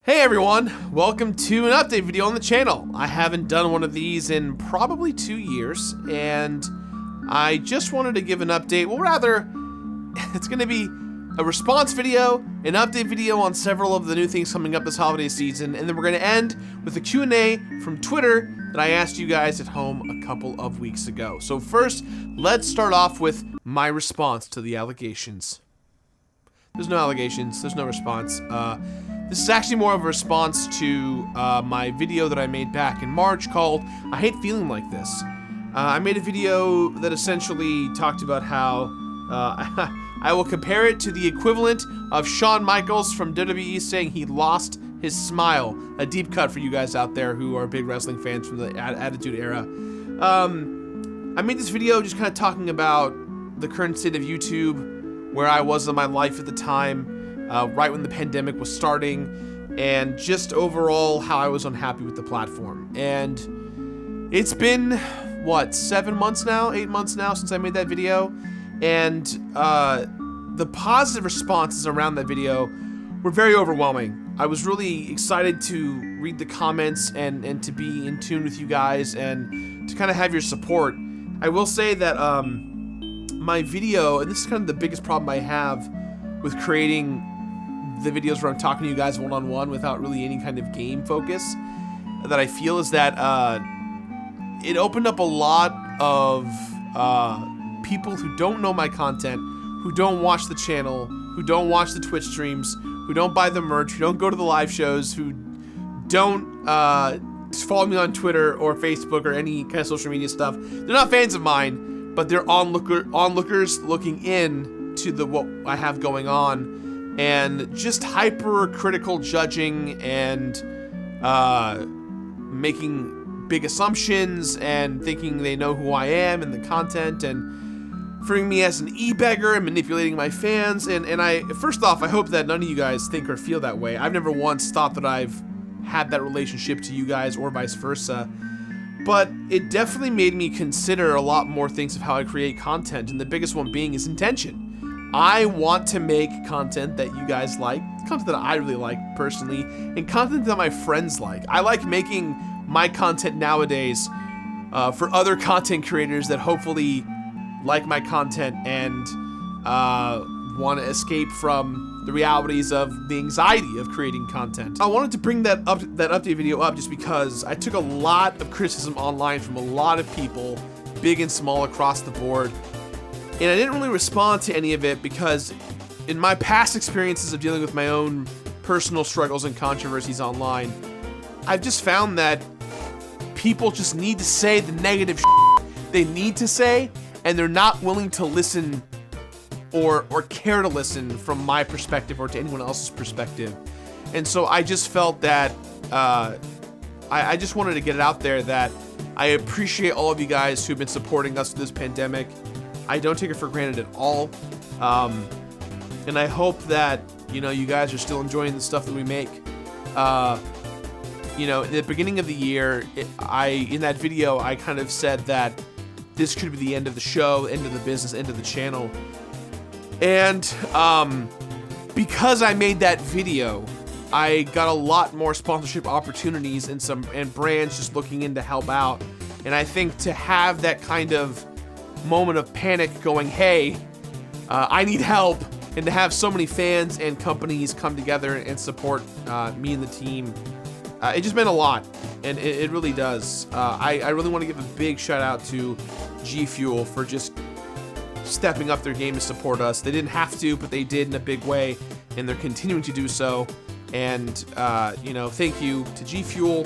Hey everyone, welcome to an update video on the channel. I haven't done one of these in probably 2 years, and I just wanted to give an update. Well, rather, it's going to be a response video, an update video on several of the new things coming up this holiday season, and then we're going to end with a Q&A from Twitter that I asked you guys at home a couple of weeks ago. So first, let's start off with my response to the allegations. There's no allegations, there's no response. This is actually more of a response to my video that I made back in March called I Hate Feeling Like This. I made a video that essentially talked about how I will compare it to the equivalent of Shawn Michaels from WWE saying he lost his smile. A deep cut for you guys out there who are big wrestling fans from the Attitude Era. I made this video just kind of talking about the current state of YouTube, where I was in my life at the time, right when the pandemic was starting, and just overall how I was unhappy with the platform. And it's been, what, 7 months now, 8 months now since I made that video, and the positive responses around that video were very overwhelming. I was really excited to read the comments and to be in tune with you guys and to kind of have your support. I will say that my video, and this is kind of the biggest problem I have with creating the videos where I'm talking to you guys one-on-one without really any kind of game focus, that I feel is that it opened up a lot of people who don't know my content, who don't watch the channel, who don't watch the Twitch streams, who don't buy the merch, who don't go to the live shows, who don't follow me on Twitter or Facebook or any kind of social media stuff. They're not fans of mine, but they're onlookers looking in to what I have going on, and just hypercritical judging and making big assumptions and thinking they know who I am and the content, and referring me as an e-beggar and manipulating my fans. And I, first off, I hope that none of you guys think or feel that way. I've never once thought that I've had that relationship to you guys or vice versa. But it definitely made me consider a lot more things of how I create content, and the biggest one being is intention. I want to make content that you guys like, content that I really like personally, and content that my friends like. I like making my content nowadays for other content creators that hopefully like my content and want to escape from the realities of the anxiety of creating content. I wanted to bring that update video up just because I took a lot of criticism online from a lot of people, big and small across the board, and I didn't really respond to any of it because in my past experiences of dealing with my own personal struggles and controversies online, I've just found that people just need to say the negative they need to say, and they're not willing to listen or care to listen from my perspective or to anyone else's perspective. And so I just felt that I just wanted to get it out there that I appreciate all of you guys who've been supporting us through this pandemic. I don't take it for granted at all. And I hope that, you guys are still enjoying the stuff that we make. At the beginning of the year, in that video, I kind of said that this could be the end of the show, end of the business, end of the channel. And because I made that video, I got a lot more sponsorship opportunities and brands just looking in to help out. And I think to have that kind of moment of panic going, hey, I need help, and to have so many fans and companies come together and support me and the team, it just meant a lot, and it really does. I really want to give a big shout out to G Fuel for just stepping up their game to support us. They didn't have to, but they did in a big way, and they're continuing to do so. And thank you to G Fuel.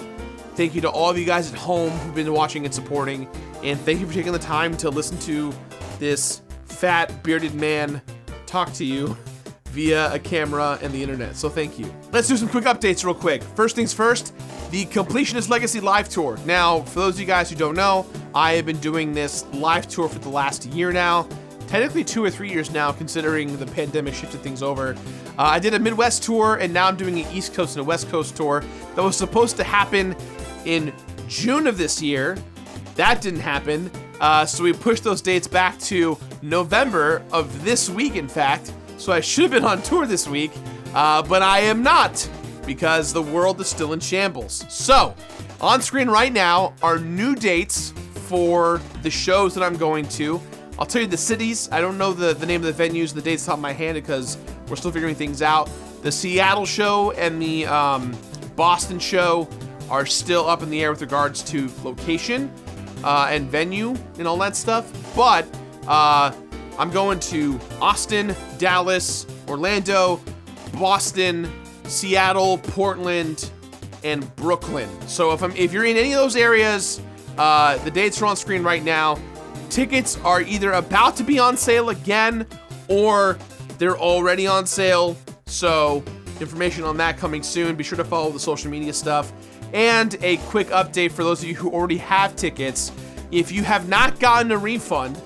Thank you to all of you guys at home who've been watching and supporting, and thank you for taking the time to listen to this fat bearded man talk to you via a camera and the internet. So thank you. Let's do some quick updates real quick. First things first, the Completionist Legacy live tour. Now, for those of you guys who don't know, I have been doing this live tour for the last year now. Technically 2 or 3 years now, considering the pandemic shifted things over. I did a Midwest tour, and now I'm doing an East Coast and a West Coast tour that was supposed to happen in June of this year. That didn't happen, so we pushed those dates back to November of this week, in fact. So I should have been on tour this week, but I am not. because the world is still in shambles. So, on screen right now are new dates for the shows that I'm going to. I'll tell you the cities. I don't know the name of the venues and the dates off my hand because we're still figuring things out. The Seattle show and the Boston show are still up in the air with regards to location and venue and all that stuff. But I'm going to Austin, Dallas, Orlando, Boston, Seattle, Portland, and Brooklyn. So if you're in any of those areas, the dates are on screen right now. Tickets are either about to be on sale again or they're already on sale. So information on that coming soon. Be sure to follow the social media stuff. And a quick update for those of you who already have tickets. If you have not gotten a refund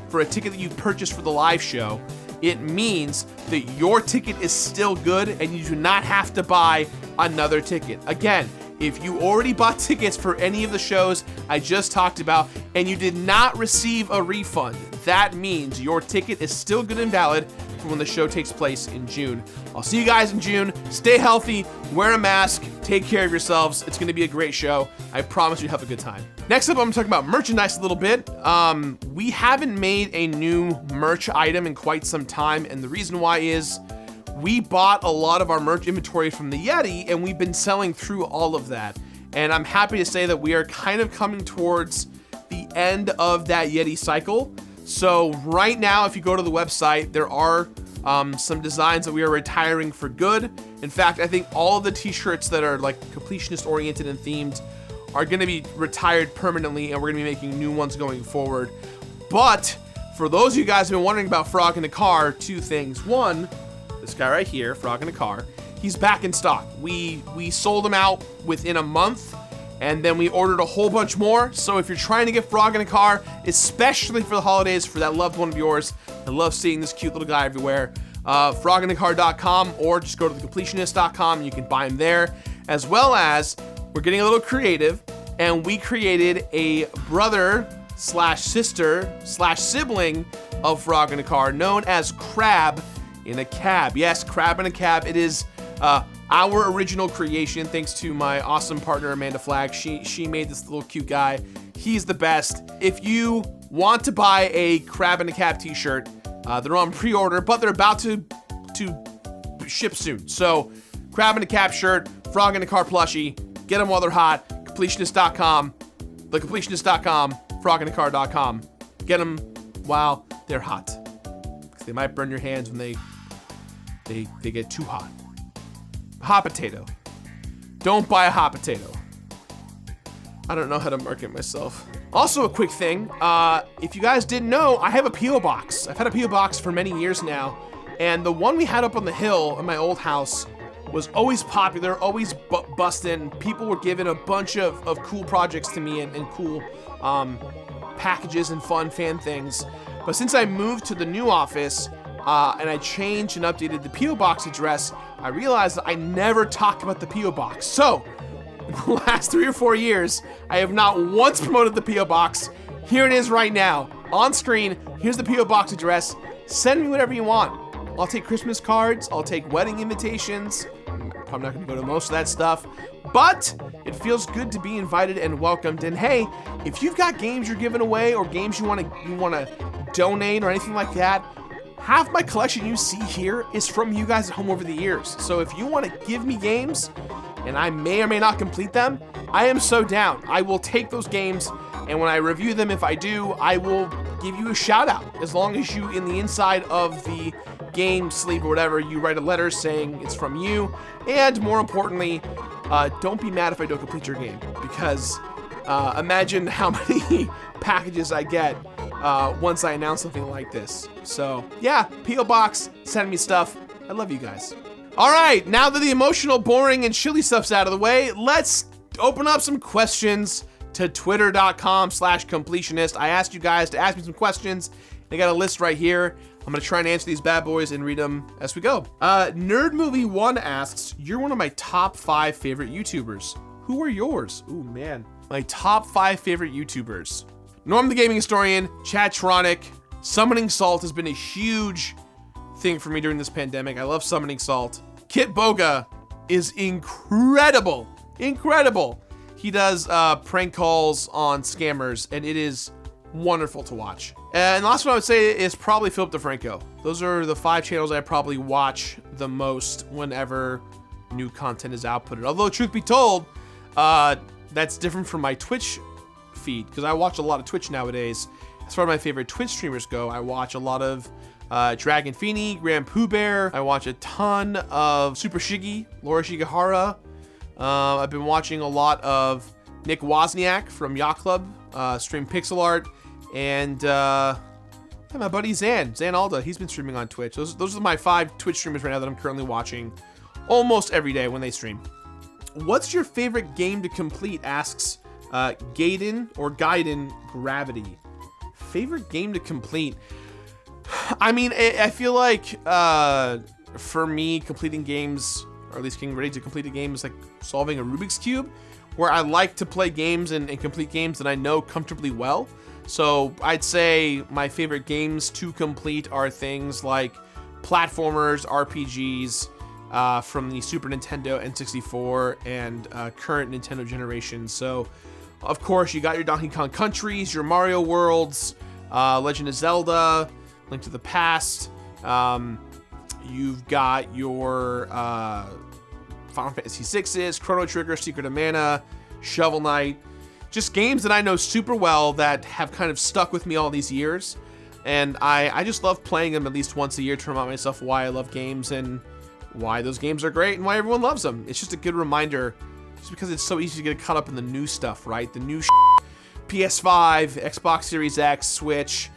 for a ticket that you purchased for the live show, it means that your ticket is still good and you do not have to buy another ticket. Again, if you already bought tickets for any of the shows I just talked about and you did not receive a refund, that means your ticket is still good and valid for when the show takes place in June. I'll see you guys in June. Stay healthy, wear a mask, take care of yourselves. It's gonna be a great show. I promise you have a good time. Next up, I'm talking about merchandise a little bit. We haven't made a new merch item in quite some time, and the reason why is we bought a lot of our merch inventory from the Yeti, and we've been selling through all of that. And I'm happy to say that we are kind of coming towards the end of that Yeti cycle. So right now, if you go to the website, there are some designs that we are retiring for good. In fact, I think all of the t-shirts that are like completionist oriented and themed are gonna be retired permanently, and we're gonna be making new ones going forward. But for those of you guys who have been wondering about Frog in the Car, two things. One, this guy right here, Frog in the Car, he's back in stock. We sold him out within a month, and then we ordered a whole bunch more. So if you're trying to get Frog in a Car, especially for the holidays, for that loved one of yours, I love seeing this cute little guy everywhere, froginthecar.com, or just go to thecompletionist.com and you can buy him there. As well as, we're getting a little creative, and we created a brother slash sister slash sibling of Frog in a Car known as Crab in a Cab. Yes, Crab in a Cab. It is our original creation, thanks to my awesome partner Amanda Flagg. She made this little cute guy. He's the best. If you want to buy a Crab in a Cab t-shirt, they're on pre-order, but they're about to ship soon. So Crab in a Cab shirt, Frog in a Car plushie, get them while they're hot. Completionist.com, thecompletionist.com, froginthecar.com. Get them while they're hot, because they might burn your hands when they get too hot. Hot potato. Don't buy a hot potato. I don't know how to market myself. Also, a quick thing. If you guys didn't know, I have a P.O. box. I've had a P.O. box for many years now, and the one we had up on the hill in my old house was always popular, always busting. People were giving a bunch of cool projects to me and cool packages and fun fan things. But since I moved to the new office, and I changed and updated the P.O. box address, I realized that I never talked about the P.O. box. So, in the last 3 or 4 years, I have not once promoted the P.O. box. Here it is right now, on screen. Here's the P.O. box address. Send me whatever you want. I'll take Christmas cards, I'll take wedding invitations. I'm not gonna go to most of that stuff, but it feels good to be invited and welcomed. And hey, if you've got games you're giving away or games you wanna donate or anything like that, half my collection you see here is from you guys at home over the years. So if you want to give me games, and I may or may not complete them, I am so down. I will take those games, and when I review them, if I do, I will give you a shout out. As long as you, in the inside of the game, sleeve, or whatever, you write a letter saying it's from you. And more importantly, don't be mad if I don't complete your game, because imagine how many packages I get once I announce something like this. So yeah, P.O. box, send me stuff. I love you guys. All right, now that the emotional, boring, and chilly stuff's out of the way, let's open up some questions to twitter.com/completionist. I asked you guys to ask me some questions. I got a list right here. I'm gonna try and answer these bad boys and read them as we go. Nerd Movie 1 asks, you're one of my top 5 favorite YouTubers. Who are yours? Ooh, man. My top 5 favorite YouTubers. Norm the Gaming Historian, Chatronic, Summoning Salt has been a huge thing for me during this pandemic. I love Summoning Salt. Kit Boga is incredible. Incredible. He does prank calls on scammers, and it is wonderful to watch. And the last one I would say is probably Philip DeFranco. Those are the 5 channels I probably watch the most whenever new content is outputted. Although, truth be told, that's different from my Twitch feed, because I watch a lot of Twitch nowadays. As far as my favorite Twitch streamers go, I watch a lot of Dragon Feeney, Grand Pooh Bear. I watch a ton of Super Shiggy, Laura Shigahara. I've been watching a lot of Nick Wozniak from Yacht Club, stream pixel art, and my buddy Zan Alda. He's been streaming on Twitch. Those are my 5 Twitch streamers right now that I'm currently watching almost every day when they stream. What's your favorite game to complete? Asks Gaiden Gravity. Favorite game to complete? I mean, I feel like for me, completing games, or at least getting ready to complete a game, is like solving a Rubik's Cube, where I like to play games and complete games that I know comfortably well. So I'd say my favorite games to complete are things like platformers, RPGs from the Super Nintendo, N64, and current Nintendo generation. So, of course, you got your Donkey Kong Countries, your Mario Worlds, Legend of Zelda, Link to the Past. You've got your Final Fantasy VI's, Chrono Trigger, Secret of Mana, Shovel Knight. Just games that I know super well that have kind of stuck with me all these years. And I just love playing them at least once a year to remind myself why I love games and why those games are great and why everyone loves them. It's just a good reminder, just because it's so easy to get caught up in the new stuff, right? The new PS5, Xbox Series X, Switch.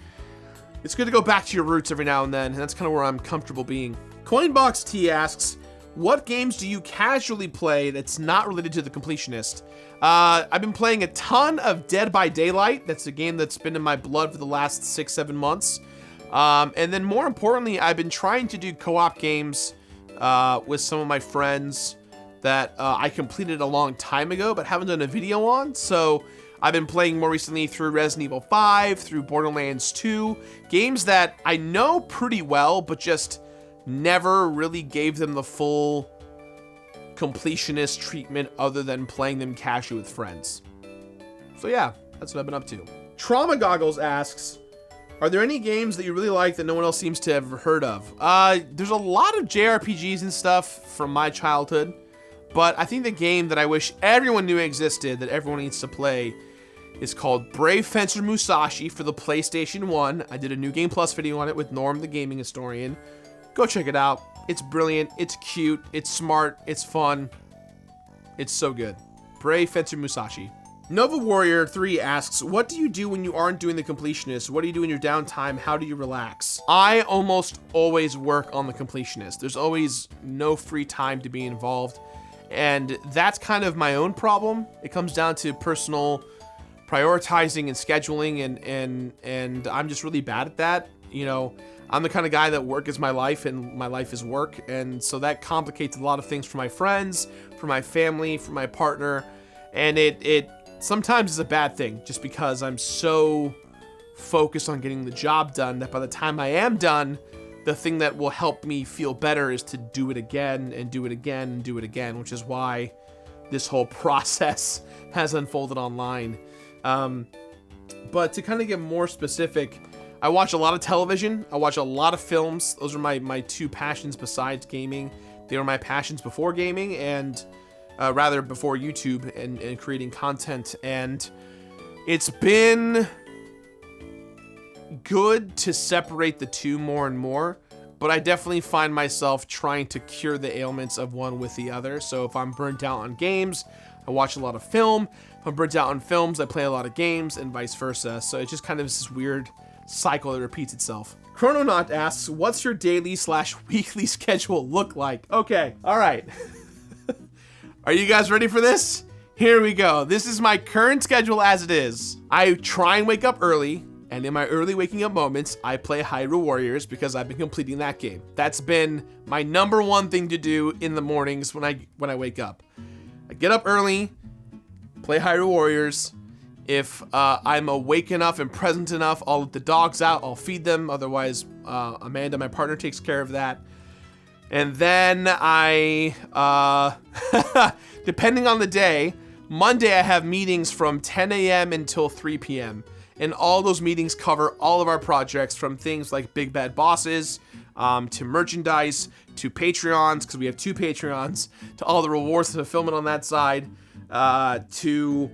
It's good to go back to your roots every now and then, and that's kind of where I'm comfortable being. Coinbox T asks, what games do you casually play that's not related to the completionist? I've been playing a ton of Dead by Daylight. That's a game that's been in my blood for the last 6-7 months. And then more importantly, I've been trying to do co-op games with some of my friends that I completed a long time ago, but haven't done a video on. So I've been playing more recently through Resident Evil 5, through Borderlands 2, games that I know pretty well, but just never really gave them the full completionist treatment other than playing them casually with friends. So yeah, that's what I've been up to. Trauma Goggles asks, are there any games that you really like that no one else seems to have heard of? There's a lot of JRPGs and stuff from my childhood, but I think the game that I wish everyone knew existed, that everyone needs to play, is called Brave Fencer Musashi for the PlayStation 1. I did a New Game Plus video on it with Norm, the gaming historian. Go check it out. It's brilliant, it's cute, it's smart, it's fun. It's so good. Brave Fencer Musashi. Nova Warrior 3 asks, what do you do when you aren't doing the completionist? What do you do in your downtime? How do you relax? I almost always work on the completionist. There's always no free time to be involved. And that's kind of my own problem. It comes down to personal prioritizing and scheduling, and I'm just really bad at that. You know, I'm the kind of guy that work is my life and my life is work. And so that complicates a lot of things for my friends, for my family, for my partner. And it sometimes is a bad thing, just because I'm so focused on getting the job done that by the time I am done, the thing that will help me feel better is to do it again and do it again and do it again, which is why this whole process has unfolded online. But to kind of get more specific, I watch a lot of television. I watch a lot of films. Those are my 2 passions besides gaming. They were my passions before gaming, and rather before YouTube and creating content. And it's been good to separate the 2 more and more, but I definitely find myself trying to cure the ailments of one with the other. So if I'm burnt out on games, I watch a lot of film. If I'm burnt out on films, I play a lot of games, and vice versa. So it's just kind of this weird cycle that repeats itself. Chrononaut asks, what's your daily/weekly schedule look like? Okay, all right. Are you guys ready for this? Here we go. This is my current schedule as it is. I try and wake up early, and in my early waking up moments, I play Hyrule Warriors because I've been completing that game. That's been my #1 thing to do in the mornings when I wake up. I get up early, play Hyrule Warriors. If I'm awake enough and present enough, I'll let the dogs out, I'll feed them. Otherwise, Amanda, my partner, takes care of that. And then I, depending on the day, Monday I have meetings from 10 a.m. until 3 p.m. And all those meetings cover all of our projects, from things like Big Bad Bosses, to merchandise, to Patreons, because we have 2 Patreons, to all the rewards and fulfillment on that side, to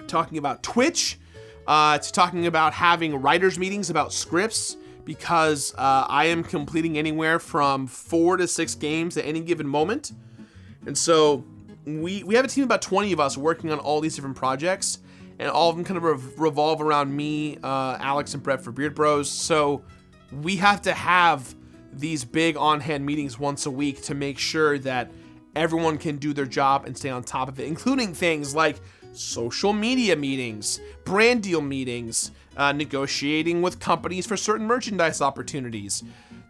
talking about Twitch, to talking about having writers' meetings about scripts, because I am completing anywhere from 4 to 6 games at any given moment. And so we have a team of about 20 of us working on all these different projects, and all of them kind of revolve around me, Alex, and Brett for Beard Bros. So we have to have these big on-hand meetings once a week to make sure that everyone can do their job and stay on top of it, including things like social media meetings, brand deal meetings, negotiating with companies for certain merchandise opportunities.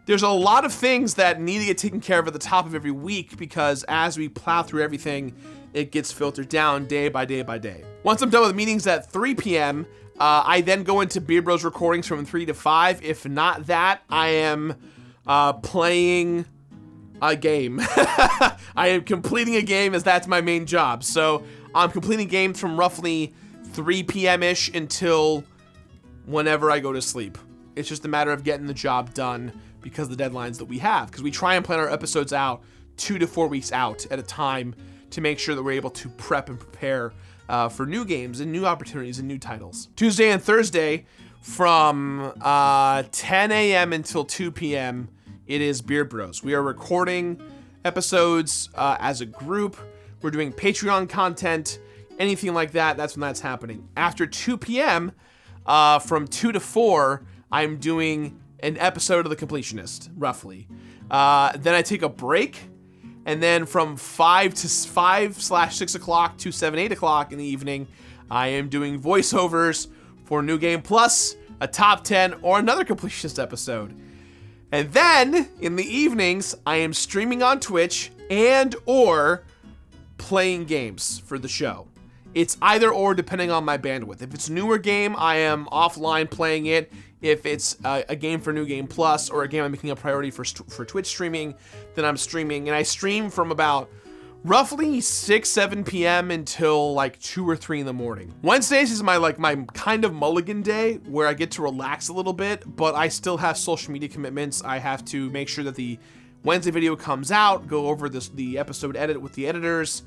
There's a lot of things that need to get taken care of at the top of every week, because as we plow through everything, it gets filtered down day by day by day. Once I'm done with meetings at 3 p.m., I then go into Beard Bros recordings from 3 to 5. If not that, I am playing a game. I am completing a game, as that's my main job. So I'm completing games from roughly 3 p.m.-ish until whenever I go to sleep. It's just a matter of getting the job done because of the deadlines that we have. Because we try and plan our episodes out 2 to 4 weeks out at a time to make sure that we're able to prep and prepare for new games and new opportunities and new titles. Tuesday and Thursday from 10 a.m. until 2 p.m. it is Beard Bros. We are recording episodes as a group. We're doing Patreon content, anything like that. That's when that's happening. After 2 p.m., from 2 to 4, I'm doing an episode of The Completionist, roughly. Then I take a break, and then from 5/6 o'clock to 7/8 o'clock in the evening, I am doing voiceovers for New Game Plus, a top 10, or another Completionist episode. And then in the evenings, I am streaming on Twitch and or playing games for the show. It's either or depending on my bandwidth. If it's a newer game, I am offline playing it. If it's a game for New Game Plus or a game I'm making a priority for Twitch streaming, then I'm streaming. And I stream from about roughly 6-7 p.m. until like 2 or 3 in the morning. Wednesdays is my kind of mulligan day where I get to relax a little bit, but I still have social media commitments. I have to make sure that the Wednesday video comes out, go over the episode edit with the editors,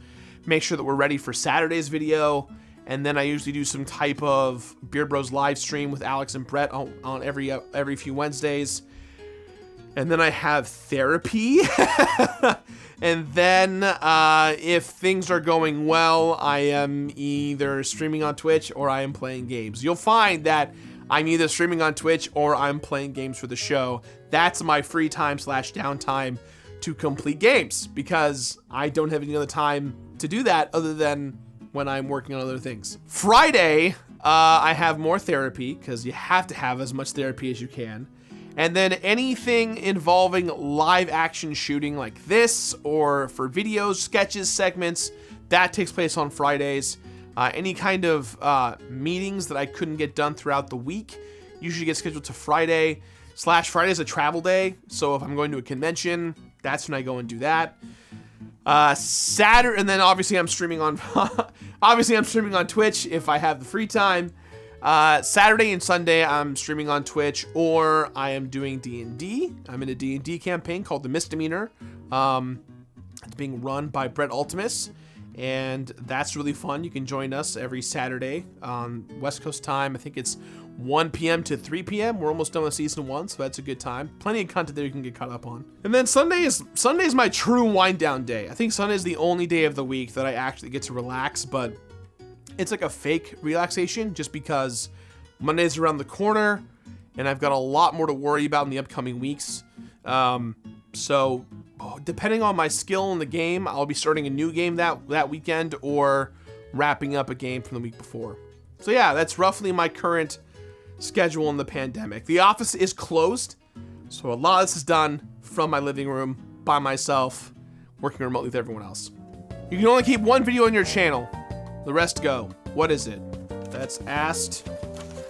make sure that we're ready for Saturday's video, and then I usually do some type of Beard Bros live stream with Alex and Brett on every few Wednesdays. And then I have therapy. And then if things are going well, I am either streaming on Twitch or I am playing games. You'll find that I'm either streaming on Twitch or I'm playing games for the show. That's my free time / downtime to complete games, because I don't have any other time to do that other than when I'm working on other things. Friday, I have more therapy, because you have to have as much therapy as you can. And then anything involving live action shooting like this, or for videos, sketches, segments, that takes place on Fridays. Any kind of meetings that I couldn't get done throughout the week usually get scheduled to Friday. Friday is a travel day, so if I'm going to a convention, that's when I go and do that. Saturday, and then obviously I'm streaming on Twitch if I have the free time. Saturday and Sunday I'm streaming on Twitch, or I am doing D&D. I'm in a D&D campaign called The Misdemeanor. It's being run by Brett Ultimus, and that's really fun. You can join us every Saturday on West Coast time. I think it's 1 p.m. to 3 p.m. We're almost done with season 1, so that's a good time. Plenty of content there you can get caught up on. And then Sunday is my true wind down day. I think Sunday is the only day of the week that I actually get to relax, but it's like a fake relaxation, just because Monday's around the corner and I've got a lot more to worry about in the upcoming weeks. So depending on my skill in the game, I'll be starting a new game that weekend or wrapping up a game from the week before. So yeah, that's roughly my current schedule in the pandemic. The office is closed, so a lot of this is done from my living room by myself, working remotely with everyone else. You can only keep one video on your channel. The rest go. What is it? That's asked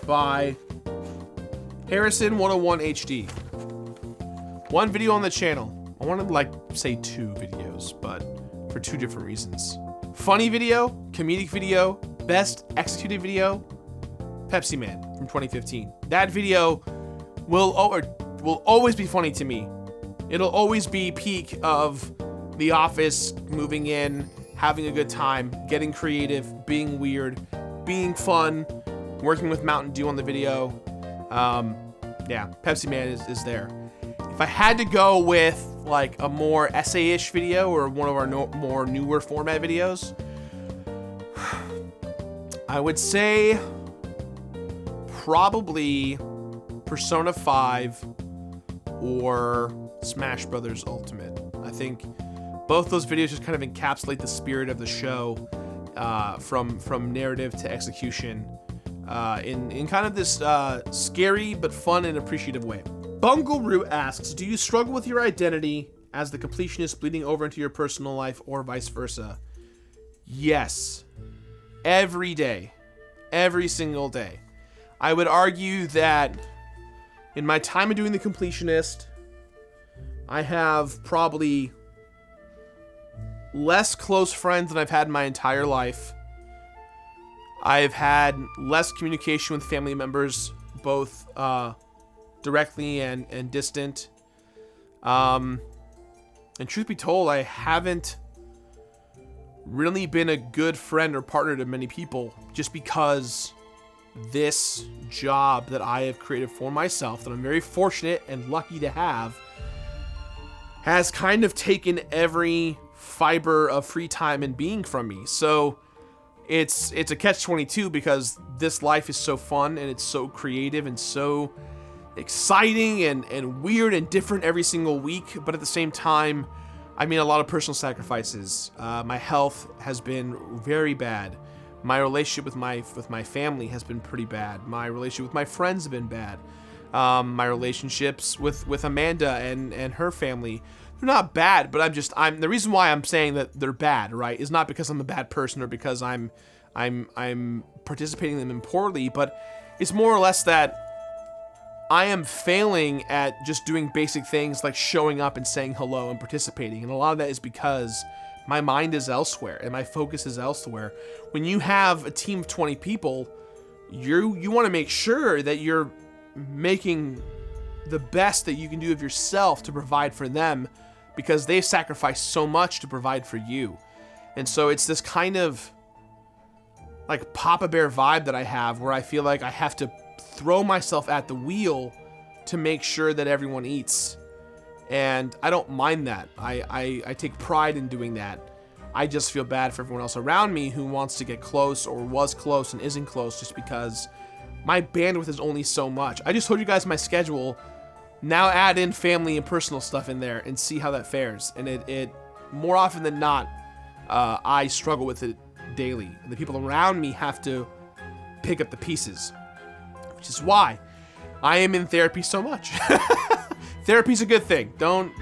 by Harrison 101 HD. One video on the channel. I wanted to like say 2 videos, but for 2 different reasons. Funny video, comedic video, best executed video, Pepsi Man from 2015. That video will always be funny to me. It'll always be peak of The Office, moving in, having a good time, getting creative, being weird, being fun, working with Mountain Dew on the video. Yeah, Pepsi Man is there. If I had to go with like a more essay-ish video or one of our more newer format videos, I would say probably Persona 5 or Smash Brothers Ultimate. I think both those videos just kind of encapsulate the spirit of the show, from narrative to execution, in kind of this scary but fun and appreciative way. Bungaloo asks, do you struggle with your identity as the completionist bleeding over into your personal life or vice versa? Yes. Every day. Every single day. I would argue that in my time of doing the completionist, I have probably less close friends than I've had in my entire life. I've had less communication with family members, both directly and distant. And truth be told, I haven't really been a good friend or partner to many people, just because this job that I have created for myself, that I'm very fortunate and lucky to have, has kind of taken every fiber of free time and being from me. So it's a catch-22, because this life is so fun and it's so creative and so exciting and weird and different every single week. But at the same time, I mean, a lot of personal sacrifices. My health has been very bad. My relationship with my family has been pretty bad. My relationship with my friends have been bad. My relationships with Amanda and her family, they're not bad, but I'm the reason why I'm saying that they're bad, right, is not because I'm a bad person or because I'm participating in them poorly, but it's more or less that I am failing at just doing basic things like showing up and saying hello and participating. And a lot of that is because my mind is elsewhere and my focus is elsewhere. When you have a team of 20 people, you want to make sure that you're making the best that you can do of yourself to provide for them, because they've sacrificed so much to provide for you. And so it's this kind of like Papa Bear vibe that I have, where I feel like I have to throw myself at the wheel to make sure that everyone eats. And I don't mind that. I take pride in doing that. I just feel bad for everyone else around me who wants to get close or was close and isn't close, just because my bandwidth is only so much. I just told you guys my schedule. Now add in family and personal stuff in there and see how that fares. And it more often than not, I struggle with it daily. And the people around me have to pick up the pieces, which is why I am in therapy so much. Therapy's a good thing. Don't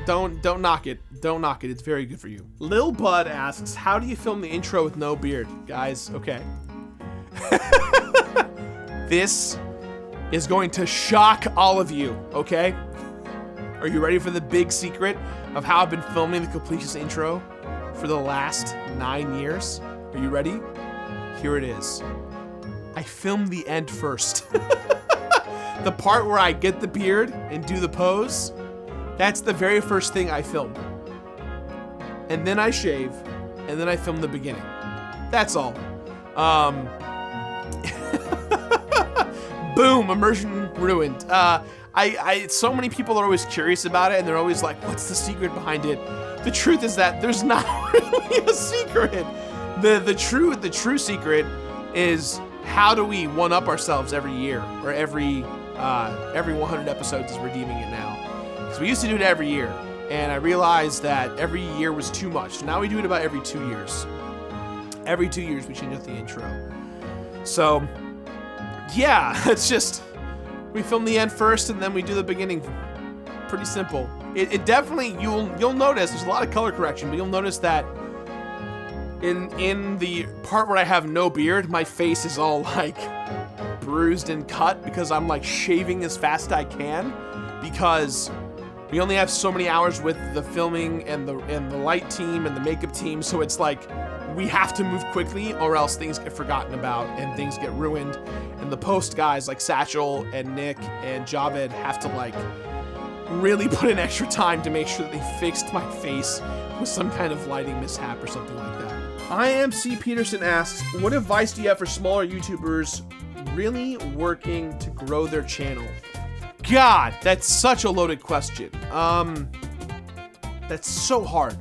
knock it. Don't knock it. It's very good for you. Lil Bud asks, how do you film the intro with no beard? Guys, okay. This is going to shock all of you, okay? Are you ready for the big secret of how I've been filming the Completionist intro for the last 9 years? Are you ready? Here it is. I filmed the end first. The part where I get the beard and do the pose, that's the very first thing I film. And then I shave, and then I film the beginning. That's all. Boom, immersion ruined. So many people are always curious about it, and they're always like, what's the secret behind it? The truth is that there's not really a secret. The true secret is, how do we one-up ourselves every year, or every 100 episodes as we're deeming it now. Because we used to do it every year, and I realized that every year was too much. So now we do it about every 2 years. Every 2 years we change up the intro. So, yeah, it's just, we film the end first and then we do the beginning. Pretty simple. It definitely, you'll notice, there's a lot of color correction, but you'll notice that in the part where I have no beard, my face is all like bruised and cut because I'm like shaving as fast as I can, because We only have so many hours with the filming and the light team and the makeup team, so it's like we have to move quickly or else things get forgotten about and things get ruined. And the post guys like Satchel and Nick and Javed have to like really put in extra time to make sure that they fixed my face with some kind of lighting mishap or something like that. IMC Peterson asks, what advice do you have for smaller YouTubers really working to grow their channel? God, that's such a loaded question. That's so hard.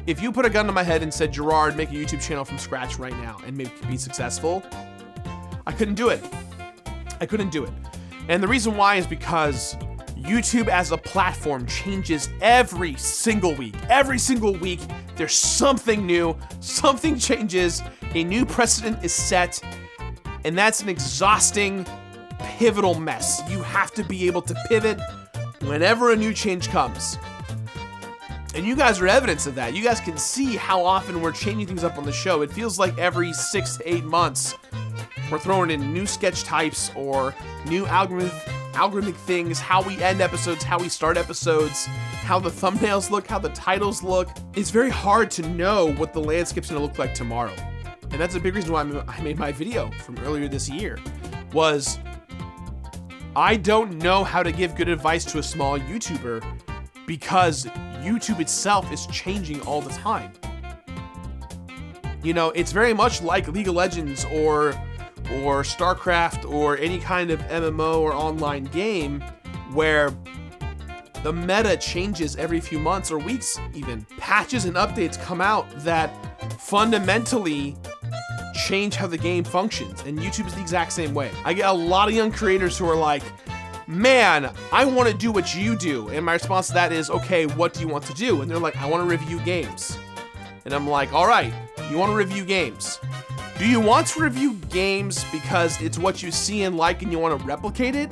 If you put a gun to my head and said, Gerard, make a YouTube channel from scratch right now and maybe be successful, I couldn't do it. I couldn't do it. And the reason why is because YouTube as a platform changes every single week. Every single week, there's something new, something changes, a new precedent is set, and that's an exhausting, pivotal mess. You have to be able to pivot whenever a new change comes. And you guys are evidence of that. You guys can see how often we're changing things up on the show. It feels like every 6 to 8 months, we're throwing in new sketch types or new algorithmic things, how we end episodes, how we start episodes, how the thumbnails look, how the titles look. It's very hard to know what the landscape's gonna look like tomorrow. And that's a big reason why I made my video from earlier this year, was I don't know how to give good advice to a small YouTuber because YouTube itself is changing all the time. You know, it's very much like League of Legends or StarCraft or any kind of MMO or online game where the meta changes every few months or weeks even. Patches and updates come out that fundamentally change how the game functions, and YouTube is the exact same way. I get a lot of young creators who are like, man, I want to do what you do. And my response to that is, okay, what do you want to do? And they're like, I want to review games. And I'm like, all right, you want to review games. Do you want to review games because it's what you see and like and you want to replicate it?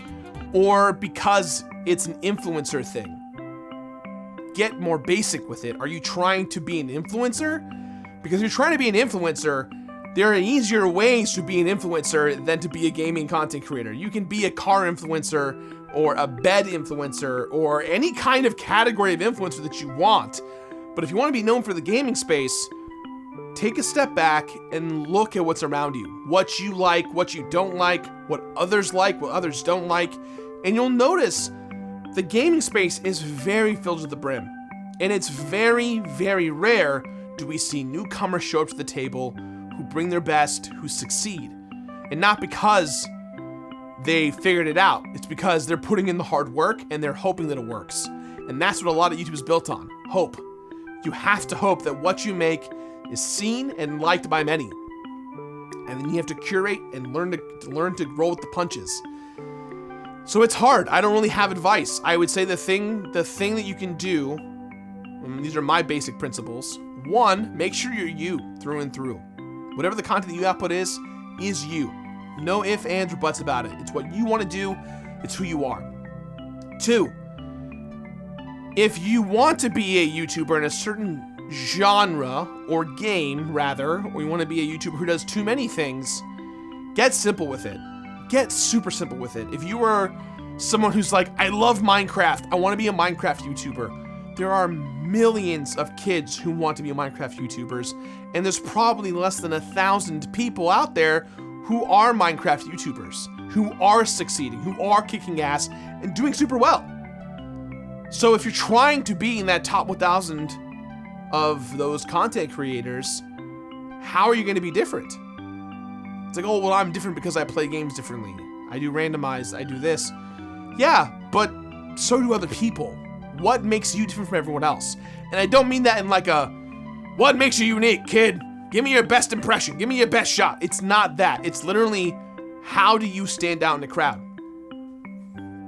Or because it's an influencer thing? Get more basic with it. Are you trying to be an influencer? Because if you're trying to be an influencer, there are easier ways to be an influencer than to be a gaming content creator. You can be a car influencer or a bed influencer or any kind of category of influencer that you want. But if you want to be known for the gaming space, take a step back and look at what's around you. What you like, what you don't like, what others don't like. And you'll notice the gaming space is very filled to the brim. And it's very, very rare do we see newcomers show up to the table who bring their best, who succeed. And not because they figured it out. It's because they're putting in the hard work and they're hoping that it works. And that's what a lot of YouTube is built on, hope. You have to hope that what you make is seen and liked by many. And then you have to curate and learn to roll with the punches. So it's hard. I don't really have advice. I would say the thing that you can do, and these are my basic principles. 1, make sure you're you through and through. Whatever the content that you output is you. No ifs, ands, or buts about it. It's what you want to do. It's who you are. 2, if you want to be a YouTuber in a certain genre or game, rather, or you want to be a YouTuber who does too many things, get simple with it. Get super simple with it. If you are someone who's like, I love Minecraft, I want to be a Minecraft YouTuber, there are millions of kids who want to be Minecraft YouTubers, and there's probably less than 1,000 people out there who are Minecraft YouTubers, who are succeeding, who are kicking ass and doing super well. So if you're trying to be in that top 1,000 of those content creators, how are you going to be different? It's like, oh, well, I'm different because I play games differently. I do randomized, I do this. Yeah, but so do other people. What makes you different from everyone else? And I don't mean that in like a, what makes you unique, kid? Give me your best impression. Give me your best shot. It's not that. It's literally, how do you stand out in the crowd?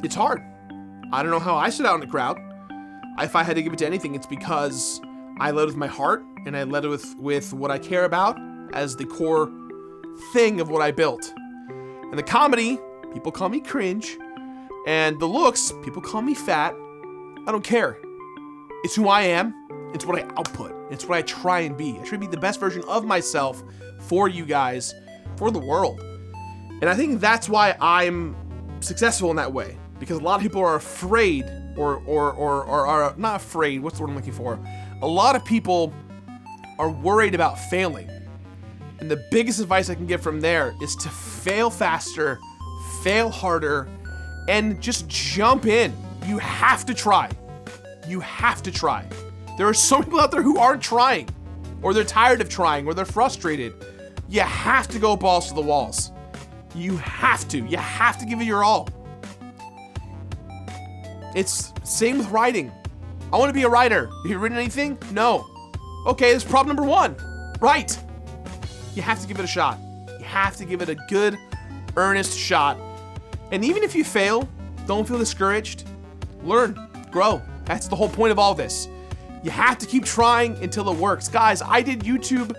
It's hard. I don't know how I stood out in the crowd. If I had to give it to anything, it's because I led with my heart and I led with what I care about as the core thing of what I built. And the comedy, people call me cringe. And the looks, people call me fat. I don't care. It's who I am. It's what I output. It's what I try and be. I try to be the best version of myself for you guys, for the world. And I think that's why I'm successful in that way. Because a lot of people are afraid or are not afraid. What's the word I'm looking for? A lot of people are worried about failing. And the biggest advice I can give from there is to fail faster, fail harder, and just jump in. You have to try. You have to try. There are so many people out there who aren't trying, or they're tired of trying, or they're frustrated. You have to go balls to the walls. You have to. You have to give it your all. It's same with writing. I want to be a writer. Have you written anything? No. Okay, that's problem number 1. Write. You have to give it a shot. You have to give it a good, earnest shot. And even if you fail, don't feel discouraged. Learn, grow. That's the whole point of all this. You have to keep trying until it works. Guys, I did YouTube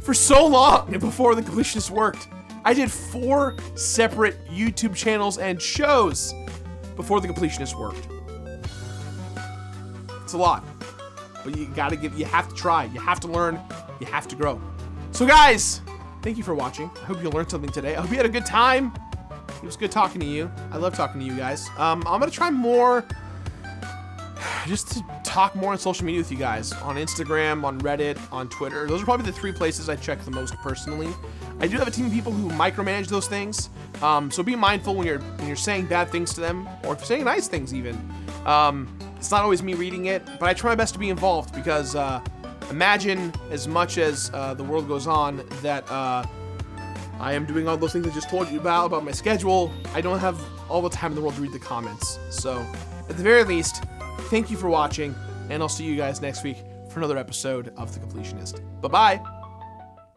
for so long before The Completionist worked. I did 4 separate YouTube channels and shows before The Completionist worked. It's a lot, but you have to try, you have to learn, you have to grow. So guys, thank you for watching. I hope you learned something today. I hope you had a good time. It was good talking to you. I love talking to you guys. I'm gonna try more, just to talk more on social media with you guys, on Instagram, on Reddit, on Twitter. Those are probably the 3 places I check the most personally. I do have a team of people who micromanage those things, so be mindful when you're saying bad things to them, or if you're saying nice things even. It's not always me reading it, but I try my best to be involved, because imagine, as much as the world goes on, that I am doing all those things I just told you about my schedule. I don't have all the time in the world to read the comments. So, at the very least, thank you for watching, and I'll see you guys next week for another episode of The Completionist. Bye-bye!